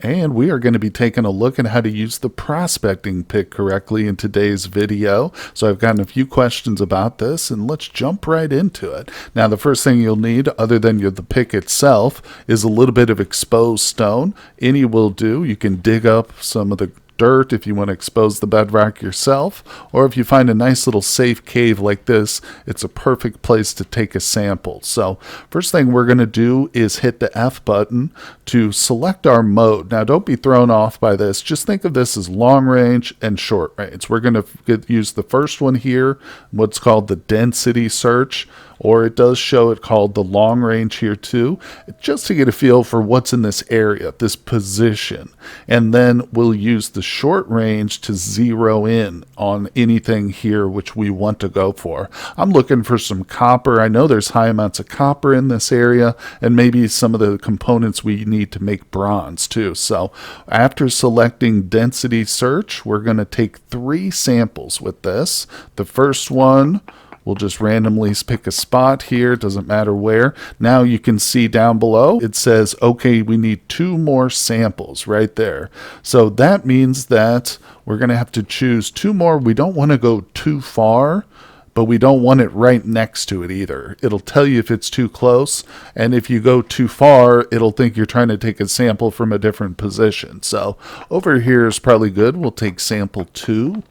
And we are going to be taking a look at how to use the prospecting pick correctly in today's video. So I've gotten a few questions about this, and let's jump right into it. Now, the first thing you'll need, other than the pick itself, is a little bit of exposed stone. Any will do. You can dig up some of the dirt if you want to expose the bedrock yourself, or if you find a nice little safe cave like this, it's a perfect place to take a sample. So first thing we're going to do is hit the F button to select our mode. Now don't be thrown off by this, just think of this as long range and short range. We're going to use the first one here, what's called the density search, or it does show it called the long range here too, just to get a feel for what's in this area, this position. And then we'll use the short range to zero in on anything here which we want to go for. I'm looking for some copper. I know there's high amounts of copper in this area, and maybe some of the components we need to make bronze too. So after selecting density search, we're going to take 3 samples with this. The first one, we'll just randomly pick a spot here, doesn't matter where. Now you can see down below, it says, okay, we need 2 more samples right there. So that means that we're going to have to choose 2 more. We don't want to go too far, but we don't want it right next to it either. It'll tell you if it's too close, and if you go too far, it'll think you're trying to take a sample from a different position. So over here is probably good. We'll take sample 2.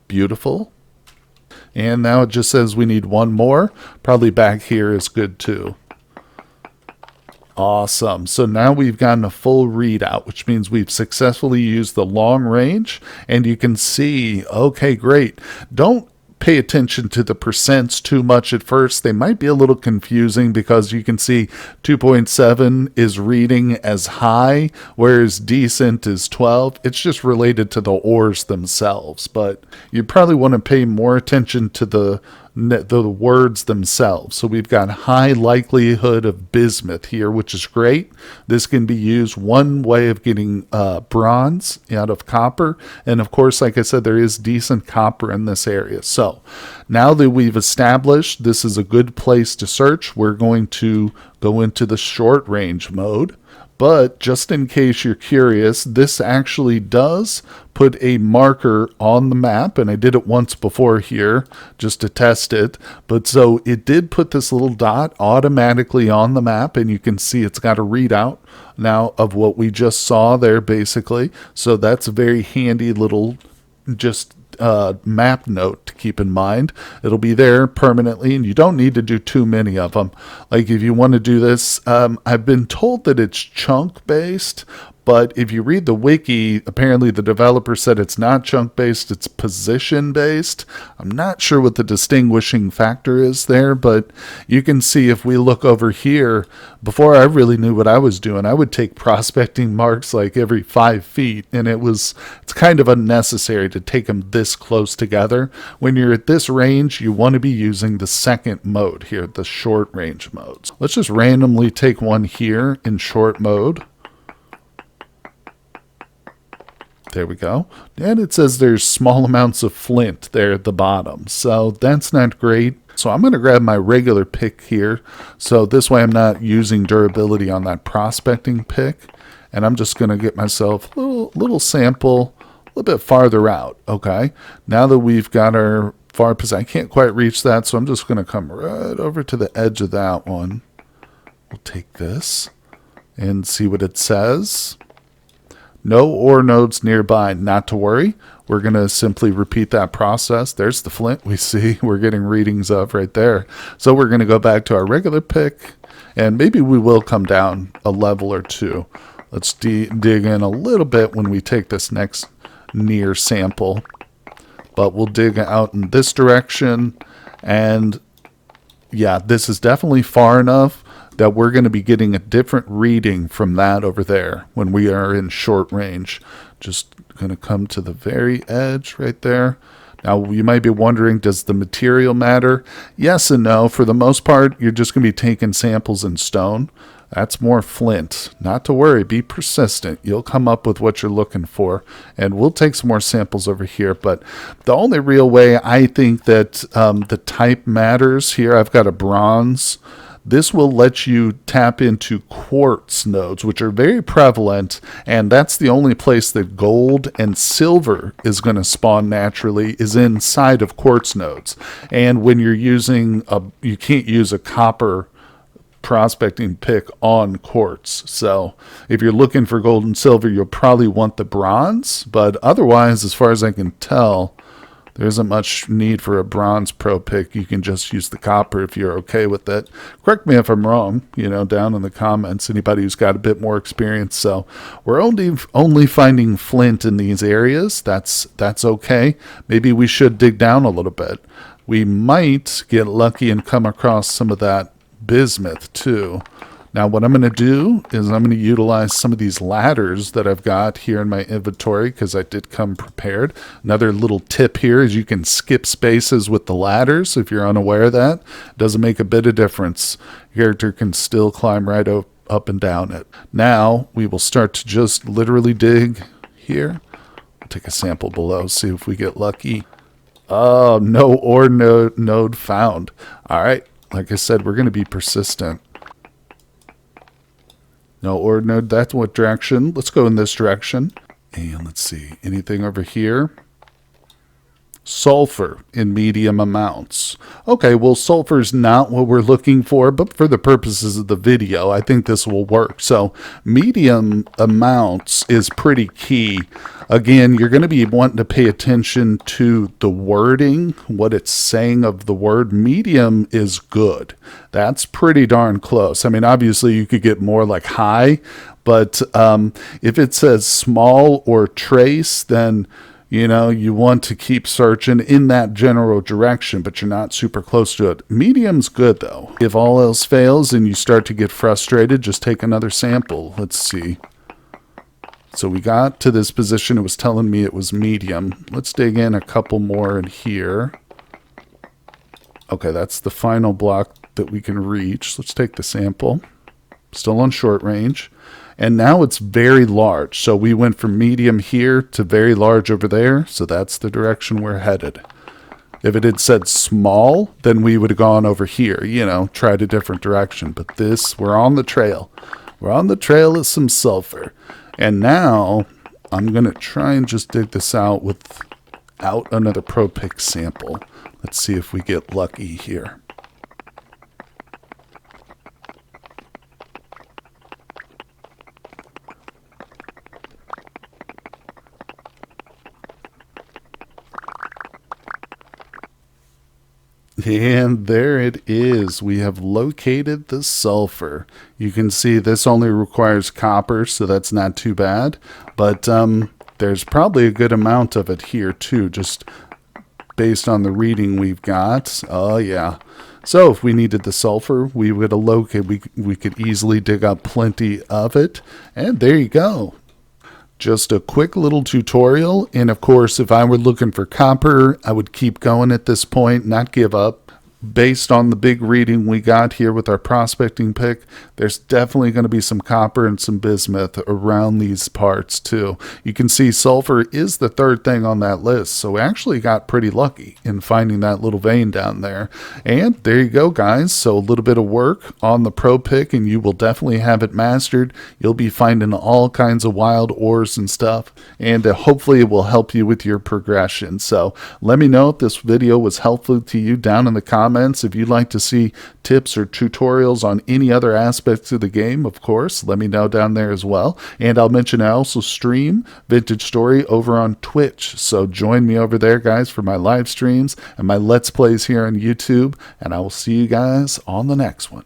Beautiful. And now it just says we need 1 more. Probably back here is good too. Awesome. So now we've gotten a full readout, which means we've successfully used the long range. And you can see, okay, great. Don't pay attention to the percents too much at first. They might be a little confusing because you can see 2.7 is reading as high, whereas decent is 12. It's just related to the ores themselves, but you probably want to pay more attention to the words themselves. So we've got high likelihood of bismuth here, which is great. This can be used one way of getting bronze out of copper. And of course, like I said, there is decent copper in this area. So now that we've established this is a good place to search, we're going to go into the short range mode. But just in case you're curious, this actually does put a marker on the map, and I did it once before here just to test it. But so it did put this little dot automatically on the map, and you can see it's got a readout now of what we just saw there basically. So that's a very handy little just map note to keep in mind. It'll be there permanently, and you don't need to do too many of them. Like if you want to do this, I've been told that it's chunk based, but if you read the wiki, apparently the developer said it's not chunk based, it's position based. I'm not sure what the distinguishing factor is there, but you can see if we look over here, before I really knew what I was doing, I would take prospecting marks like every 5 feet, and it's kind of unnecessary to take them this close together. When you're at this range, you want to be using the second mode here, the short range modes. Let's just randomly take one here in short mode. There we go. And it says there's small amounts of flint there at the bottom. So that's not great. So I'm going to grab my regular pick here. So this way I'm not using durability on that prospecting pick. And I'm just going to get myself a little sample a little bit farther out. Okay. Now that we've got our far position, I can't quite reach that. So I'm just going to come right over to the edge of that one. We'll take this and see what it says. No ore nodes nearby, not to worry. We're going to simply repeat that process. There's the flint we see we're getting readings of right there. So we're going to go back to our regular pick, and maybe we will come down a level or 2. Let's dig in a little bit when we take this next near sample. But we'll dig out in this direction, and yeah, this is definitely far enough that we're going to be getting a different reading from that over there when we are in short range. Just going to come to the very edge right there. Now, you might be wondering, does the material matter? Yes and no. For the most part, you're just going to be taking samples in stone. That's more flint. Not to worry. Be persistent. You'll come up with what you're looking for. And we'll take some more samples over here. But the only real way I think that the type matters here, I've got a bronze. this will let you tap into quartz nodes, which are very prevalent, and that's the only place that gold and silver is going to spawn naturally, is inside of quartz nodes. And when you're using you can't use a copper prospecting pick on quartz. So if you're looking for gold and silver, you'll probably want the bronze, but otherwise, as far as I can tell, there isn't much need for a bronze pro pick. You can just use the copper if you're okay with it. Correct me if I'm wrong, down in the comments, anybody who's got a bit more experience. So we're only finding flint in these areas. That's okay. Maybe we should dig down a little bit. We might get lucky and come across some of that bismuth too. Now what I'm going to do is I'm going to utilize some of these ladders that I've got here in my inventory because I did come prepared. Another little tip here is you can skip spaces with the ladders if you're unaware of that. It doesn't make a bit of difference. Your character can still climb right up and down it. Now we will start to just literally dig here. I'll take a sample below, see if we get lucky. Oh, no ore node found. All right, like I said, we're going to be persistent. No ore node, that's what direction? Let's go in this direction. And let's see, anything over here? Sulfur in medium amounts. Okay, well, sulfur is not what we're looking for, but for the purposes of the video, I think this will work. So medium amounts is pretty key. Again, you're going to be wanting to pay attention to the wording, what it's saying of the word. Medium is good. That's pretty darn close. I mean, obviously, you could get more like high, but if it says small or trace, then you want to keep searching in that general direction, but you're not super close to it. Medium's good, though. If all else fails and you start to get frustrated, just take another sample. Let's see. So we got to this position. It was telling me it was medium. Let's dig in a couple more in here. Okay, that's the final block that we can reach. Let's take the sample. Still on short range. And now it's very large. So we went from medium here to very large over there. So that's the direction we're headed. If it had said small, then we would have gone over here, tried a different direction. But we're on the trail. We're on the trail of some sulfur. And now I'm going to try and just dig this out without another Pro Pick sample. Let's see if we get lucky here. And there it is. We have located the sulfur. You can see this only requires copper, so that's not too bad. But there's probably a good amount of it here too, just based on the reading we've got. Oh yeah. So if we needed the sulfur, we would have located. We could easily dig up plenty of it. And there you go. Just a quick little tutorial, and of course if I were looking for copper, I would keep going at this point, not give up. Based on the big reading we got here with our prospecting pick, there's definitely going to be some copper and some bismuth around these parts too. You can see sulfur is the third thing on that list, so we actually got pretty lucky in finding that little vein down there. And there you go, guys. So a little bit of work on the pro pick and you will definitely have it mastered. You'll be finding all kinds of wild ores and stuff, and hopefully it will help you with your progression. So let me know if this video was helpful to you down in the comments. If you'd like to see tips or tutorials on any other aspects of the game, of course, let me know down there as well. And I'll mention I also stream Vintage Story over on Twitch. So join me over there, guys, for my live streams and my Let's Plays here on YouTube. And I will see you guys on the next one.